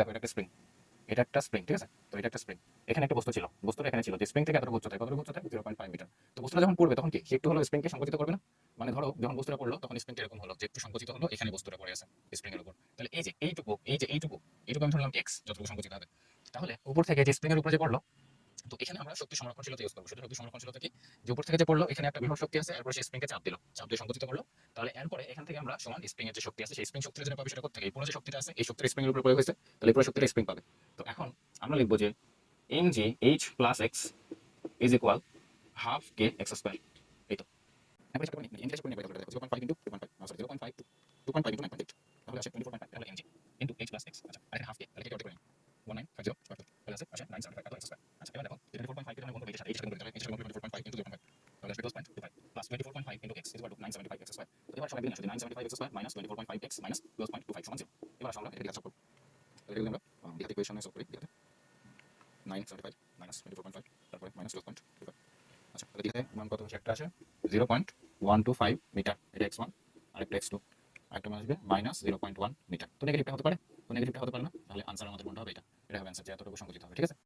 দেখো এটা একটা স্প্রিং, এটা একটা স্প্রিং, ঠিক আছে? তো এটা একটা স্প্রিং, এখানে একটা বস্তু ছিল, বস্তুটা এখানে ছিল, যে স্প্রিং থেকে এতটুকু উচ্চতায়, কতটুকু উচ্চতায় 0.5 মিটার। তো বস্তুটা যখন পড়বে তখন কি সে একটু হলো স্প্রিংকে সংকুচিত করবে না? মানে ধরো যখন বস্তুটা পড়লো তখন স্প্রিংটা এরকম হলো যে একটু সংকুচিত হলো, এখানে বস্তুটা পড়ে আছে স্প্রিং এর উপর। তাহলে এই যে এইটুকু, এইটুকু আমি ধরলাম x, যতটুকু সংকুচিত হবে। তাহলে উপর থেকে যে স্প্রিং এর উপরে যে পড়লো, তো এখানে আমরা শক্তি সংরক্ষণশীলতা ইউজ করবো। শুধু শক্তি সংরক্ষণশীলতা কি, যে উপর থেকে যে পড়লো এখানে একটা বিভব শক্তি আছে, এরপর সেই স্প্রিংকে চাপ দিল, চাপ দিয়ে সংকুচিত করলো। তাহলে এরপরে এখান থেকে আমরা সমান স্প্রিং এর যে শক্তি আছে, সেই স্প্রিং শক্তিটা যেটা পাবে সেটা কোথা থেকে? এই পুরো যে শক্তিটা আছে এই শক্তির স্প্রিং এর উপর প্রয়োগ হয়েছে, তাহলে এই পুরো শক্তিটা স্প্রিং পাবে। তো এখন আমরা লিখবো যে mg h plus x is equal half K x square. এই তো এখন এটা মানে এনজি করে নেবে, দেখো 0.5 ইনটু 2.5, সরি 0.5 2.5 ইনটু 9.8, তাহলে আসে 24.5, তাহলে mg into h plus x। আচ্ছা আর এটা হাফ কে, তাহলে কি করতে পারি? 1950 তাহলে আসে 975 এত স্কয়ার। আচ্ছা এবার দেখো এটা 24.5 এর গুণ করব এটার সাথে, তাহলে এটার গুণ 24.5 ইনটু 0.5, তাহলে আসবে 12.25 plus 24.5 into x equal to 975 x square. তো এবার সবাই দিন আসলে 975 x square minus 24.5 x minus 12.25 সমান 0। এবার আসলে আমরা এটা কাজ করব, তাহলে এগুলো আমরা দ্বিঘাত ইকুয়েশনে সলভ করি। দ্বিঘাতে 975 মাইনাস 24.5 তারপরে মাইনাস 12.25। আচ্ছা তাহলে দ্বিঘাতে মান কত হচ্ছে? একটা আসে 0.125 মিটার, এটা x1, আরেকটা x2, আরেকটা মান আসবে মাইনাস 0.1 মিটার। তো নেগেটিভটা হতে পারে, তো নেগেটিভটা হতে পারে না, তাহলে আনসার আমাদের কোনটা হবে? এটা হবে আনসার, যে এতটুকু সংকুচিত হবে, ঠিক আছে?